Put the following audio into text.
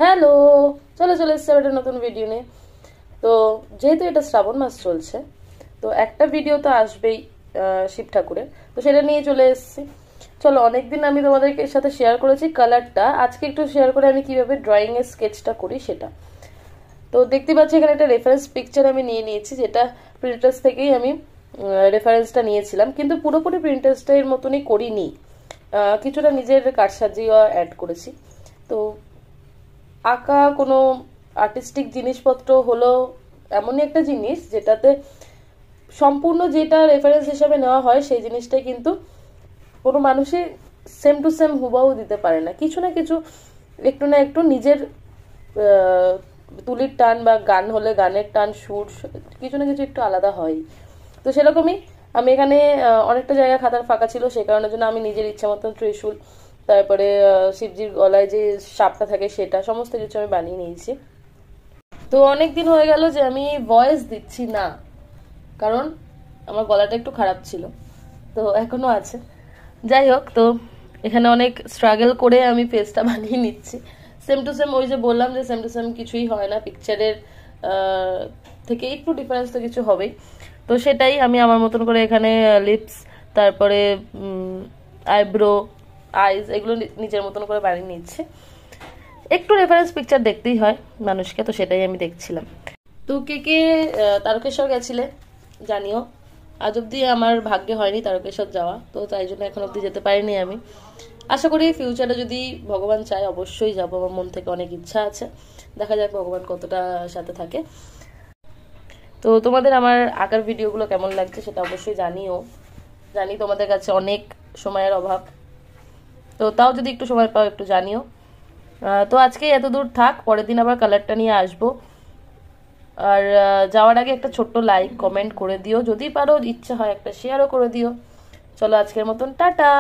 Hello, চলে এসেছে একটা নতুন ভিডিও নিয়ে। তো যেহেতু এটা শ্রাবণ মাস চলছে, তো একটা ভিডিও তো আসবেই শিব ঠাকুরের, তো সেটা নিয়ে চলে এসেছি। চলো, অনেকদিন আমি তোমাদেরকে সাথে শেয়ার করেছি কালারটা, আজকে একটু শেয়ার করে আমি কিভাবে ড্রয়িং এর স্কেচটা করি সেটা। তো দেখতে পাচ্ছি এখানে একটা রেফারেন্স পিকচার আমি নিয়ে নিয়েছি, যেটা প্রিন্টার্স থেকেই আমি রেফারেন্সটা নিয়েছিলাম, কিন্তু পুরোপুরি প্রিন্টার্সটার মতনই করিনি, কিছুটা নিজের কারসাজিও অ্যাড করেছি। তো আঁকা কোনো আর্টিস্টিক জিনিসপত্র হলো এমনই একটা জিনিস যেটাতে সম্পূর্ণ যেটা রেফারেন্স হিসেবে নেওয়া হয় সেই জিনিসটাই কিন্তু কোনো মানুষই সেম টু সেম হুবাহু দিতে পারে না, কিছু না কিছু একটু না একটু নিজের তুলির টান বা গান হলে গানের টান, সুর, কিছু না কিছু একটু আলাদা হয়। তো সেরকমই আমি এখানে অনেকটা জায়গা খাতার ফাঁকা ছিল, সে কারণের জন্য আমি নিজের ইচ্ছা মতন ত্রিশূল, তারপরে শিবজির গলায় যে সাপটা থাকে সেটা সমস্ত কিছু আমি বানিয়ে নিয়েছি। তো অনেক দিন হয়ে গেল যে আমি ভয়েস দিচ্ছি না, কারণ আমার গলাটা একটু খারাপ ছিল, তো এখনো আছে। যাই হোক, তো এখানে অনেক স্ট্রাগল করে আমি ফেসটা বানিয়ে নিচ্ছি। সেম টু সেম, ওই যে বললাম যে সেম টু সেম কিছুই হয় না, পিকচারের থেকে একটু ডিফারেন্স তো কিছু হবেই। তো সেটাই আমি আমার মতন করে এখানে লিপস, তারপরে আইব্রো, আইজ, এগুলো নিজের মতন করে বানিয়ে নিচ্ছি। একটু রেফারেন্স পিকচার দেখতেই হয় মানুষকে, তো সেটাই আমি দেখছিলাম। তো কে কে তারকেশ্বর গেছিলে জানিও। আজ অব্দি আমার ভাগ্যে হয়নি তারকেশ্বর যাওয়া, তো তাই জন্য এখন অব্দি যেতে পারিনি আমি। আশা করি ফিউচারে যদি ভগবান চায় অবশ্যই যাবো, আমার মন থেকে অনেক ইচ্ছা আছে, দেখা যাক ভগবান কতটা সাথে থাকে। তো তোমাদের আমার আঁকার ভিডিওগুলো কেমন লাগছে সেটা অবশ্যই জানিও। জানি তোমাদের কাছে অনেক সময়ের অভাব, তো তাও যদি একটু সময় পাও একটু জানিও। তো আজকে এত দূর থাক, পরের দিন আবার কালারটা নিয়ে আসবো। আর যাওয়ার আগে একটা ছোট্ট লাইক কমেন্ট করে দিও, যদি পারো ইচ্ছা হয় একটা শেয়ারও করে দিও। চলো আজকের মতন টাটা।